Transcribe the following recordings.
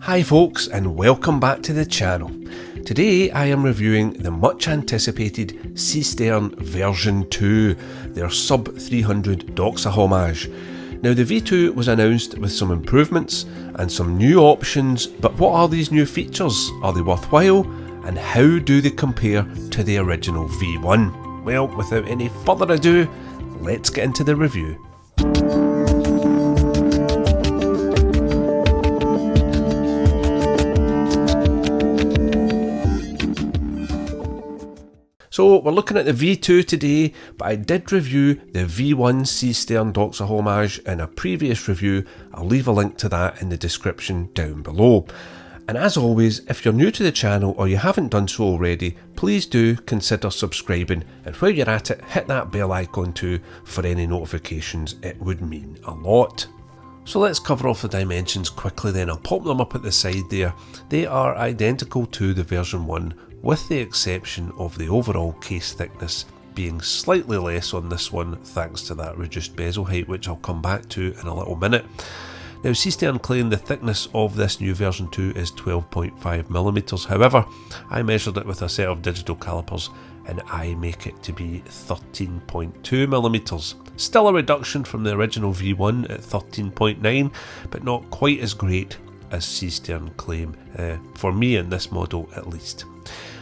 Hi folks, and welcome back to the channel. Today I am reviewing the much anticipated Seestern version 2, their sub 300 Doxa Homage. Now the V2 was announced with some improvements and some new options, but what are these new features? Are they worthwhile? And how do they compare to the original V1? Well, without any further ado, let's get into the review. So we're looking at the V2 today, but I did review the V1 Seestern Doxa Homage in a previous review. I'll leave a link to that in the description down below. And as always, if you're new to the channel or you haven't done so already, please do consider subscribing, and while you're at it, hit that bell icon too for any notifications. It would mean a lot. So let's cover off the dimensions quickly then. I'll pop them up at the side there. They are identical to the version 1, with the exception of the overall case thickness being slightly less on this one thanks to that reduced bezel height, which I'll come back to in a little minute. Now Seestern claim the thickness of this new version 2 is 12.5mm, however I measured it with a set of digital calipers and I make it to be 13.2mm. Still a reduction from the original V1 at 13.9, but not quite as great as Seestern claim, for me in this model at least.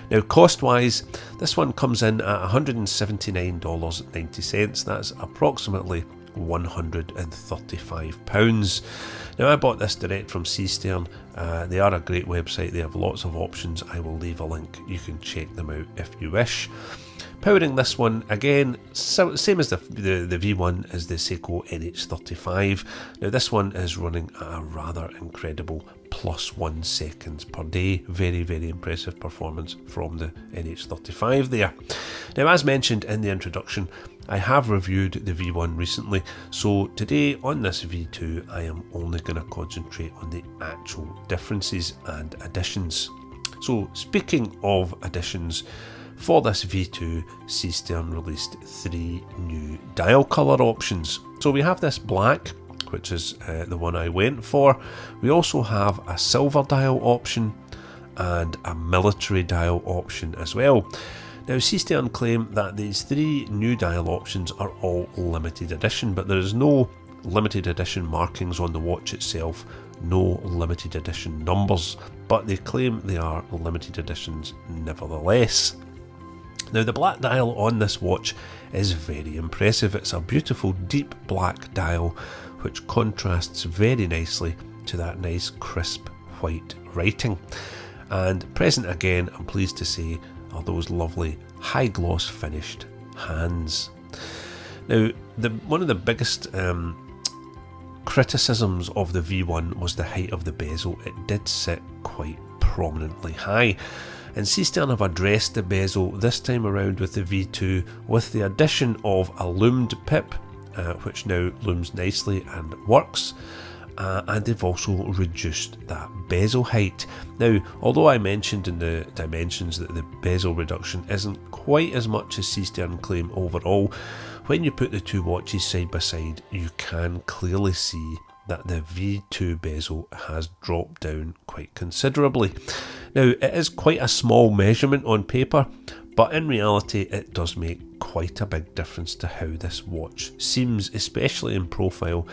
Now cost wise, this one comes in at $179.90, that's approximately £135. Now I bought this direct from Seestern. They are a great website, they have lots of options. I will leave a link, you can check them out if you wish. Powering this one, again, same as the V1 as the Seiko NH35. Now this one is running at a rather incredible +1 seconds per day. Very, very impressive performance from the NH35 there. Now as mentioned in the introduction, I have reviewed the V1 recently, so today on this V2 I am only going to concentrate on the actual differences and additions. So speaking of additions, for this V2, Seestern released 3 new dial colour options. So we have this black, which is the one I went for. We also have a silver dial option and a military dial option as well. Now Seestern claim that these 3 new dial options are all limited edition, but there is no limited edition markings on the watch itself, no limited edition numbers, but they claim they are limited editions nevertheless. Now the black dial on this watch is very impressive. It's a beautiful deep black dial which contrasts very nicely to that nice crisp white writing. And present again, I'm pleased to say, are those lovely high gloss finished hands. Now one of the biggest criticisms of the V1 was the height of the bezel. It did sit quite prominently high, and Seestern have addressed the bezel this time around with the V2 with the addition of a loomed pip, which now looms nicely and works, and they've also reduced that bezel height. Now, although I mentioned in the dimensions that the bezel reduction isn't quite as much as Seestern claim overall, when you put the two watches side by side, you can clearly see that the V2 bezel has dropped down quite considerably. Now, it is quite a small measurement on paper, but in reality it does make quite a big difference to how this watch seems, especially in profile,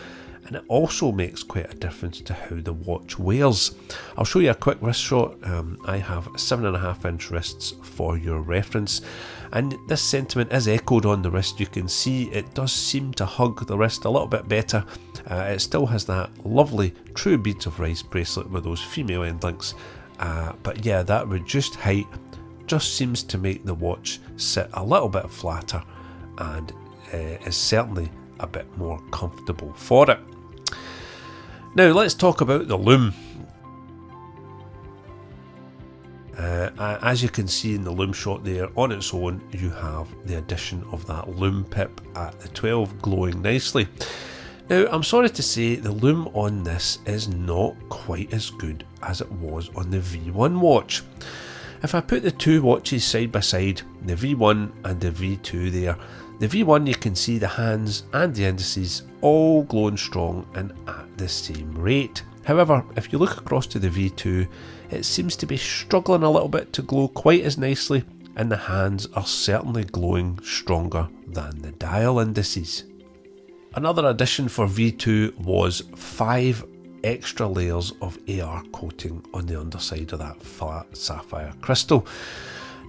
and it also makes quite a difference to how the watch wears. I'll show you a quick wrist shot. I have 7.5-inch wrists for your reference, and this sentiment is echoed on the wrist. You can see it does seem to hug the wrist a little bit better. It still has that lovely true beads of rice bracelet with those female end links, but yeah, that reduced height just seems to make the watch sit a little bit flatter and is certainly a bit more comfortable for it. Now let's talk about the Lume. As you can see in the Lume shot there, on its own you have the addition of that Lume pip at the 12 glowing nicely. Now I'm sorry to say the Lume on this is not quite as good as it was on the V1 watch. If I put the two watches side by side, the V1 and the V2 there, the V1 you can see the hands and the indices all glowing strong and at the same rate. However, if you look across to the V2, it seems to be struggling a little bit to glow quite as nicely, and the hands are certainly glowing stronger than the dial indices. Another addition for V2 was 5 extra layers of AR coating on the underside of that flat sapphire crystal.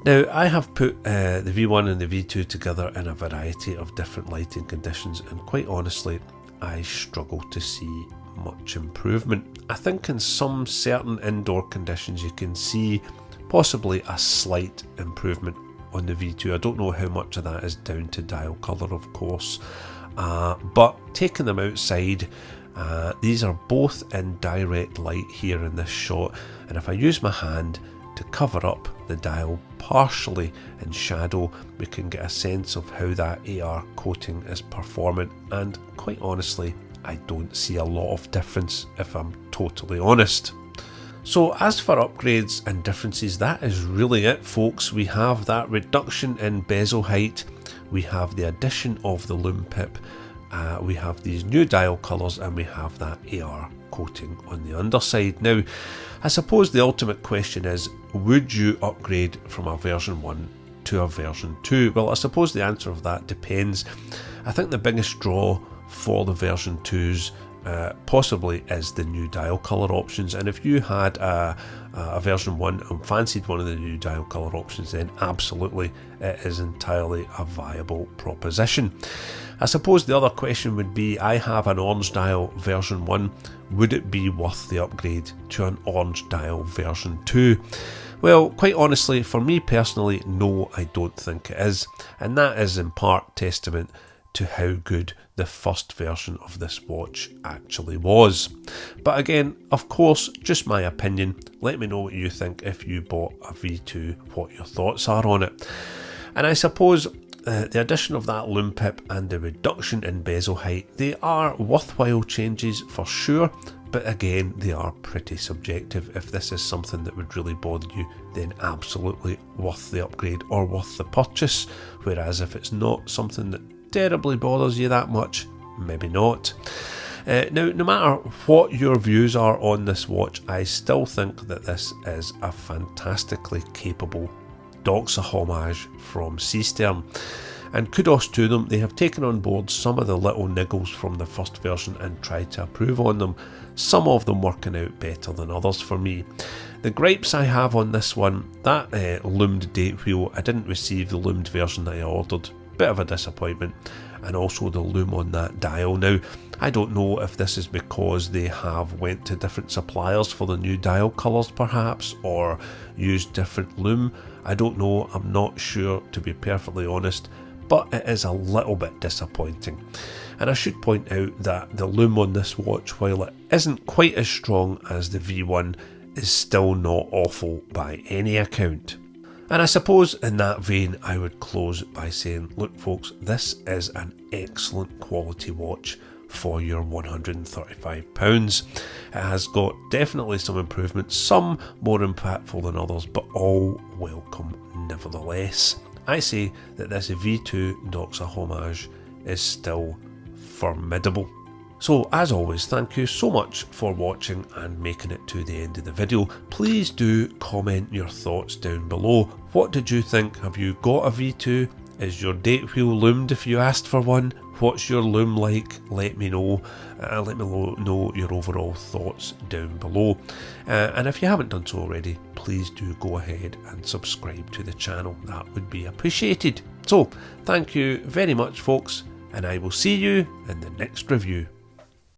Now, I have put the V1 and the V2 together in a variety of different lighting conditions, and quite honestly, I struggle to see much improvement. I think in some certain indoor conditions you can see possibly a slight improvement on the V2. I don't know how much of that is down to dial colour, of course, but taking them outside, these are both in direct light here in this shot, and if I use my hand to cover up the dial partially in shadow, we can get a sense of how that AR coating is performing, and quite honestly, I don't see a lot of difference if I'm totally honest. So as for upgrades and differences, that is really it, folks. We have that reduction in bezel height, we have the addition of the Lume pip, we have these new dial colours, and we have that AR coating on the underside. Now, I suppose the ultimate question is, would you upgrade from a version 1 to a version 2? Well, I suppose the answer of that depends. I think the biggest draw for the version 2s possibly is the new dial colour options, and if you had a version 1 and fancied one of the new dial colour options, then absolutely it is entirely a viable proposition. I suppose the other question would be, I have an orange dial version 1, would it be worth the upgrade to an orange dial version 2? Well, quite honestly, for me personally, no, I don't think it is, and that is in part testament to how good the first version of this watch actually was. But again, of course, just my opinion. Let me know what you think if you bought a V2, what your thoughts are on it. And I suppose the addition of that Lume pip and the reduction in bezel height, they are worthwhile changes for sure, but again, they are pretty subjective. If this is something that would really bother you, then absolutely worth the upgrade or worth the purchase, whereas if it's not something that terribly bothers you that much, maybe not. Now, no matter what your views are on this watch, I still think that this is a fantastically capable Doxa Homage from Seestern, and kudos to them. They have taken on board some of the little niggles from the first version and tried to improve on them, some of them working out better than others for me. The gripes I have on this one, that loomed date wheel, I didn't receive the loomed version that I ordered, bit of a disappointment, and also the lume on that dial. Now, I don't know if this is because they have went to different suppliers for the new dial colours perhaps, or used different lume. I don't know, I'm not sure to be perfectly honest, but it is a little bit disappointing. And I should point out that the lume on this watch, while it isn't quite as strong as the V1, is still not awful by any account. And I suppose in that vein I would close by saying, look folks, this is an excellent quality watch for your £135. It has got definitely some improvements, some more impactful than others, but all welcome nevertheless. I say that this V2 Doxa Homage is still formidable. So as always, thank you so much for watching and making it to the end of the video. Please do comment your thoughts down below. What did you think? Have you got a V2? Is your date wheel loomed if you asked for one? What's your lume like? Let me know. Let me know your overall thoughts down below. And if you haven't done so already, please do go ahead and subscribe to the channel. That would be appreciated. So, thank you very much folks, and I will see you in the next review.